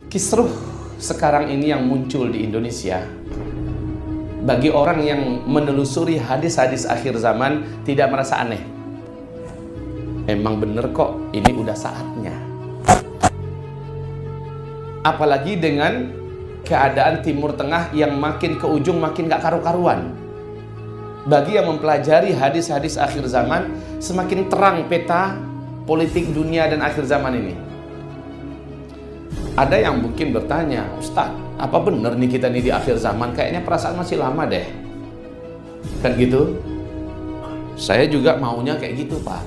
Kisruh sekarang ini yang muncul di Indonesia, bagi orang yang menelusuri hadis-hadis akhir zaman tidak merasa aneh. Emang bener kok, ini udah saatnya. Apalagi dengan keadaan Timur Tengah yang makin ke ujung makin gak karu-karuan. Bagi yang mempelajari hadis-hadis akhir zaman, semakin terang peta politik dunia dan akhir zaman ini. Ada yang mungkin bertanya, Ustaz, apa benar nih kita nih di akhir zaman? Kayaknya perasaan masih lama deh. Kan gitu? Saya juga maunya kayak gitu, Pak.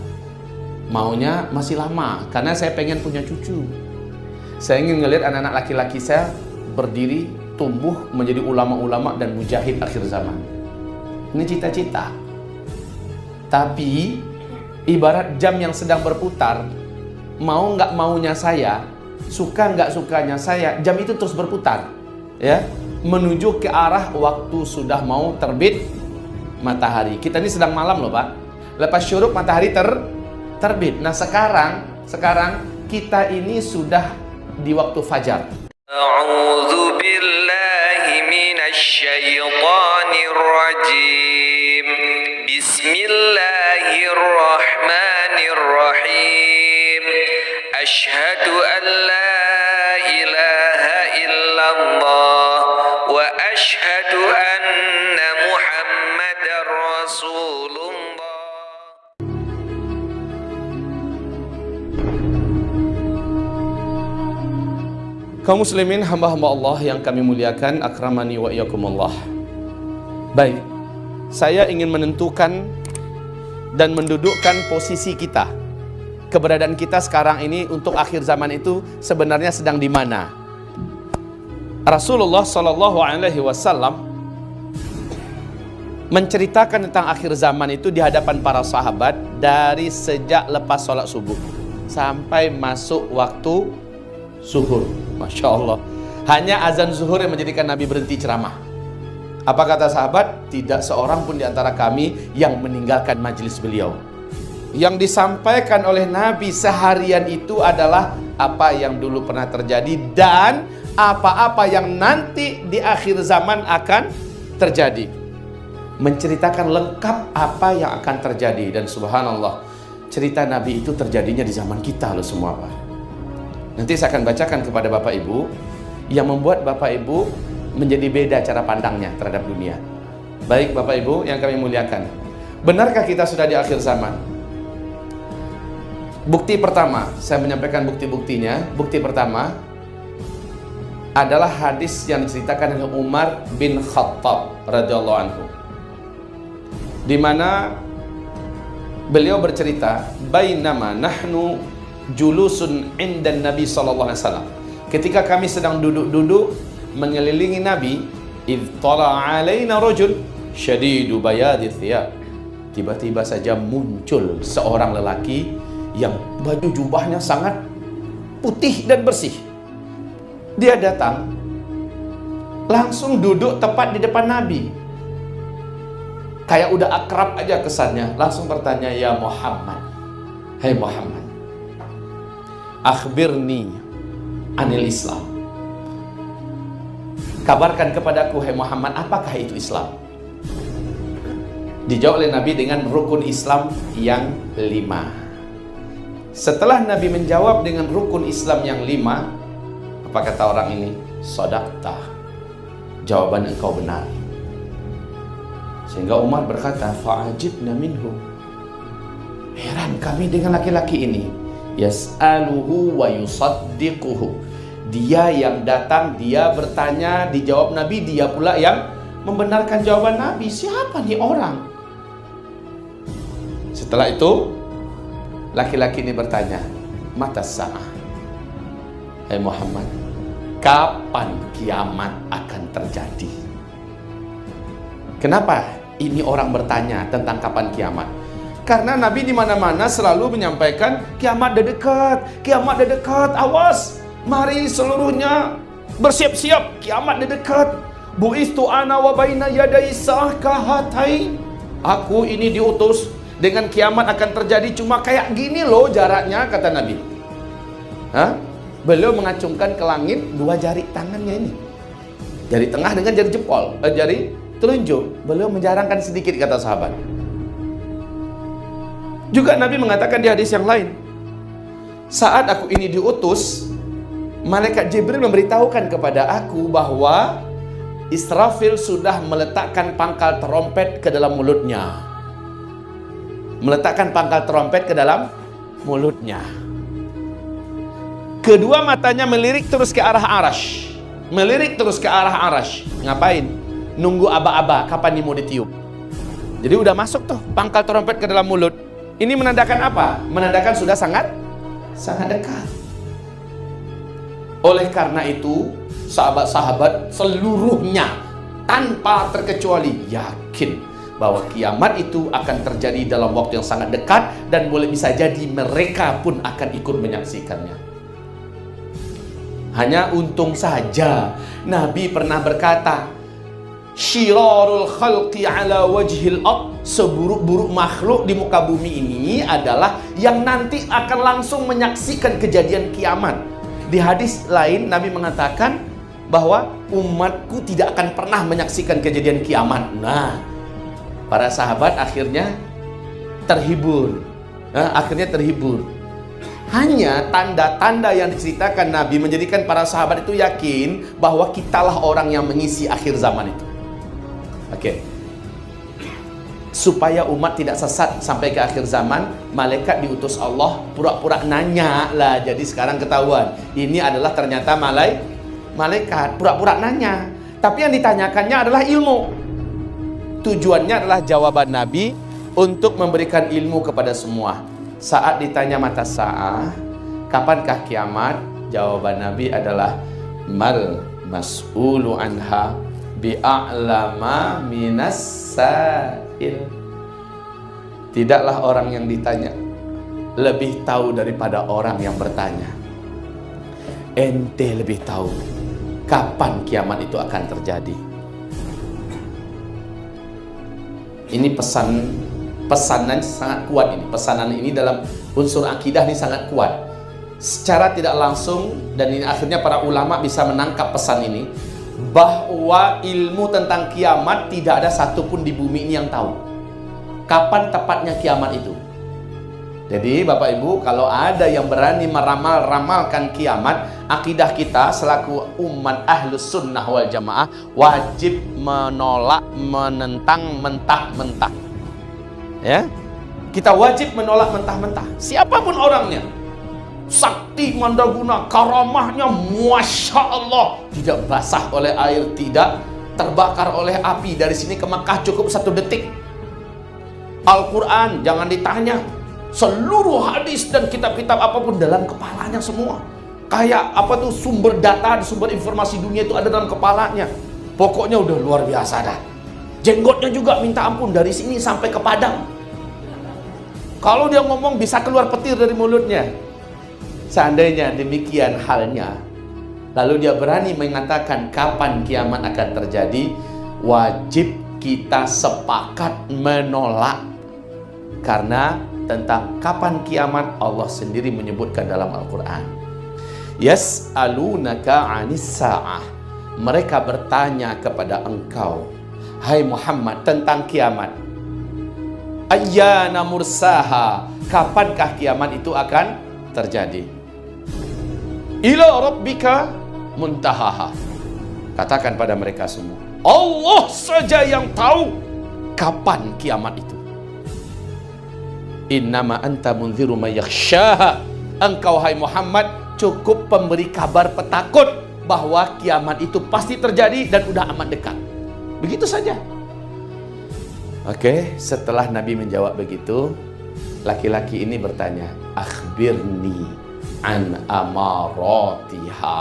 Maunya masih lama, karena saya pengen punya cucu. Saya ingin ngelihat anak-anak laki-laki saya berdiri, tumbuh menjadi ulama-ulama dan mujahid akhir zaman. Ini cita-cita. Tapi ibarat jam yang sedang berputar, mau nggak maunya saya, suka nggak sukanya saya, jam itu terus berputar, ya, menuju ke arah waktu sudah mau terbit matahari. Kita ini sedang malam loh, Pak. Lepas syuruk matahari terbit. Nah sekarang kita ini sudah di waktu fajar. A'udzu billahi minasy syaithanir rajim. Bismillahirrahmanirrahim. Asyhadu an la ilaha illallah wa asyhadu anna Muhammadar Rasulullah. Kaum muslimin, hamba-hamba Allah yang kami muliakan, akramani wa iyyakumullah. Baik, saya ingin menentukan dan mendudukkan posisi kita. Keberadaan kita sekarang ini untuk akhir zaman itu sebenarnya sedang di mana? Rasulullah Shallallahu Alaihi Wasallam menceritakan tentang akhir zaman itu di hadapan para sahabat dari sejak lepas sholat subuh sampai masuk waktu zuhur. Masya Allah, hanya azan zuhur yang menjadikan Nabi berhenti ceramah. Apa kata sahabat? Tidak seorang pun di antara kami yang meninggalkan majelis beliau. Yang disampaikan oleh Nabi seharian itu adalah apa yang dulu pernah terjadi dan apa-apa yang nanti di akhir zaman akan terjadi. Menceritakan lengkap apa yang akan terjadi. Dan subhanallah, cerita Nabi itu terjadinya di zaman kita loh semua, Pak. Nanti saya akan bacakan kepada Bapak Ibu yang membuat Bapak Ibu menjadi beda cara pandangnya terhadap dunia. Baik Bapak Ibu yang kami muliakan, benarkah kita sudah di akhir zaman? Bukti pertama, saya menyampaikan bukti-buktinya. Bukti pertama adalah hadis yang diceritakan oleh Umar bin Khattab radhiyallahu anhu, di mana beliau bercerita, bainama nahnu julusun indan Nabi sallallahu alaihi wasallam. Ketika kami sedang duduk-duduk mengelilingi Nabi, idh tala alaina rajul syadidu bayadi thiyab. Tiba-tiba saja muncul seorang lelaki yang baju jubahnya sangat putih dan bersih. Dia datang langsung duduk tepat di depan Nabi. Kayak udah akrab aja kesannya. Langsung bertanya, ya Muhammad, hai Muhammad, akhbirni anil Islam. Kabarkan kepadaku, hai Muhammad, apakah itu Islam? Dijawab oleh Nabi dengan rukun Islam yang 5. Setelah Nabi menjawab dengan rukun Islam yang 5, apa kata orang ini? Shadaqta, jawaban engkau benar. Sehingga Umar berkata, fa'ajibna minhu, heran kami dengan laki-laki ini. Yas'aluhu wa yusaddiquhu, dia yang datang, dia bertanya, dijawab Nabi, dia pula yang membenarkan jawaban Nabi. Siapa nih orang? Setelah itu laki-laki ini bertanya, mata sa'ah, hai Muhammad, kapan kiamat akan terjadi? Kenapa ini orang bertanya tentang kapan kiamat? Karena Nabi di mana-mana selalu menyampaikan kiamat dah dekat, kiamat dah dekat, awas, mari seluruhnya bersiap-siap, kiamat dah dekat. Bu'istu ana wa baina yadai sa'ah kahatai. Aku ini diutus dengan kiamat akan terjadi cuma kayak gini loh jaraknya, kata Nabi. Hah? Beliau mengacungkan ke langit dua jari tangannya ini. Jari tengah dengan jari jempol, jari telunjuk. Beliau menjarangkan sedikit, kata sahabat. Juga Nabi mengatakan di hadis yang lain, saat aku ini diutus, malaikat Jibril memberitahukan kepada aku bahwa Israfil sudah meletakkan pangkal terompet ke dalam mulutnya. Meletakkan pangkal terompet ke dalam mulutnya. Kedua matanya melirik terus ke arah arash. Melirik terus ke arah arash. Ngapain? Nunggu aba-aba, kapan ini mau ditiup. Jadi udah masuk tuh pangkal terompet ke dalam mulut. Ini menandakan apa? Menandakan sudah sangat dekat. Oleh karena itu, sahabat-sahabat seluruhnya tanpa terkecuali yakin bahwa kiamat itu akan terjadi dalam waktu yang sangat dekat, dan boleh bisa jadi mereka pun akan ikut menyaksikannya. Hanya untung saja Nabi pernah berkata, syirarul khalqi ala wajhil ard, seburuk-buruk makhluk di muka bumi ini adalah yang nanti akan langsung menyaksikan kejadian kiamat. Di hadis lain Nabi mengatakan bahwa umatku tidak akan pernah menyaksikan kejadian kiamat. Nah, para sahabat akhirnya terhibur. Hanya tanda-tanda yang diceritakan Nabi menjadikan para sahabat itu yakin bahwa kitalah orang yang mengisi akhir zaman itu. Oke. Supaya umat tidak sesat sampai ke akhir zaman, malaikat diutus Allah pura-pura nanya lah. Jadi sekarang ketahuan, ini adalah ternyata malaikat pura-pura nanya. Tapi yang ditanyakannya adalah ilmu. Tujuannya adalah jawaban Nabi untuk memberikan ilmu kepada semua. Saat ditanya mata sa'ah, kapankah kiamat? Jawaban Nabi adalah mal mas'ulu anha bi'a'lama minas sa'il. Tidaklah orang yang ditanya lebih tahu daripada orang yang bertanya. Ente lebih tahu kapan kiamat itu akan terjadi. Ini pesanan sangat kuat ini. Pesanan ini dalam unsur akidah ini sangat kuat. Secara tidak langsung, dan ini akhirnya para ulama bisa menangkap pesan ini, bahwa ilmu tentang kiamat tidak ada satupun di bumi ini yang tahu kapan tepatnya kiamat itu. Jadi Bapak Ibu, kalau ada yang berani meramalkan kiamat, akidah kita selaku umat ahlus sunnah wal jamaah wajib menolak, menentang mentah-mentah. Ya, kita wajib menolak mentah-mentah. Siapapun orangnya, sakti mandaguna, karamahnya Masya Allah, tidak basah oleh air, tidak terbakar oleh api. Dari sini ke Makkah cukup 1 detik. Al-Quran jangan ditanya, seluruh hadis dan kitab-kitab apapun dalam kepalanya semua. Kayak apa tuh, sumber data, sumber informasi dunia itu ada dalam kepalanya. Pokoknya udah luar biasa dah. Jenggotnya juga minta ampun, dari sini sampai ke Padang. Kalau dia ngomong bisa keluar petir dari mulutnya. Seandainya demikian halnya, lalu dia berani mengatakan kapan kiamat akan terjadi, wajib kita sepakat menolak. Karena tentang kapan kiamat Allah sendiri menyebutkan dalam Al-Quran. Yas'alunaka 'anis sa'ah. Mereka bertanya kepada engkau, hai Muhammad, tentang kiamat. Ayyana mursaha, kapankah kiamat itu akan terjadi? Ila rabbika muntahaha. Katakan pada mereka semua, Allah saja yang tahu kapan kiamat itu. Innama anta munziru may yakhshaha. Engkau hai Muhammad cukup pemberi kabar petakut bahwa kiamat itu pasti terjadi dan udah amat dekat. Begitu saja. Oke, setelah Nabi menjawab begitu, laki-laki ini bertanya, akhbirni an amaratiha.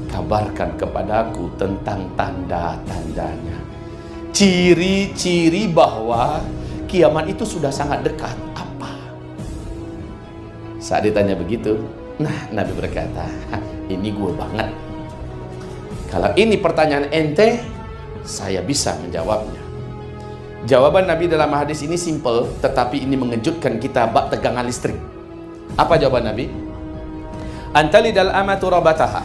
Kabarkan kepadaku tentang tanda-tandanya. Ciri-ciri bahwa kiamat itu sudah sangat dekat apa? Saat ditanya begitu, nah Nabi berkata, ini gue banget. Kalau ini pertanyaan ente, saya bisa menjawabnya. Jawaban Nabi dalam hadis ini simple, tetapi ini mengejutkan kita bak tegangan listrik. Apa jawaban Nabi? antalidal amatu rabataha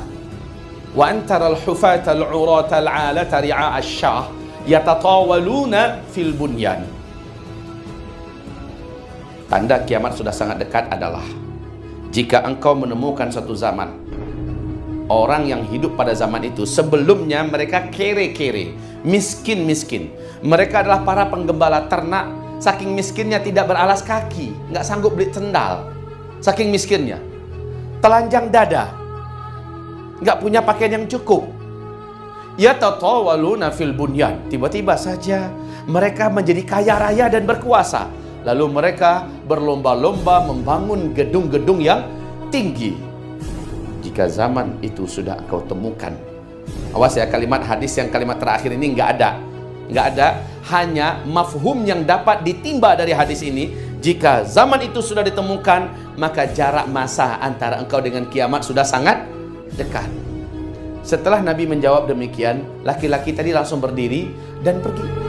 wa antaral hufatal uratal alata ri'a asyah yatatawaluna fil bunyan. Tanda kiamat sudah sangat dekat adalah jika engkau menemukan satu zaman, orang yang hidup pada zaman itu sebelumnya mereka kere-kere, miskin-miskin. Mereka adalah para penggembala ternak, saking miskinnya tidak beralas kaki, nggak sanggup beli sendal, saking miskinnya. Telanjang dada, nggak punya pakaian yang cukup. Yatatawaluna fil bunyan. Tiba-tiba saja mereka menjadi kaya raya dan berkuasa. Lalu mereka berlomba-lomba membangun gedung-gedung yang tinggi. Jika zaman itu sudah kau temukan, awas ya, kalimat hadis yang kalimat terakhir ini nggak ada, hanya mafhum yang dapat ditimba dari hadis ini. Jika zaman itu sudah ditemukan, maka jarak masa antara engkau dengan kiamat sudah sangat dekat. Setelah Nabi menjawab demikian, laki-laki tadi langsung berdiri dan pergi.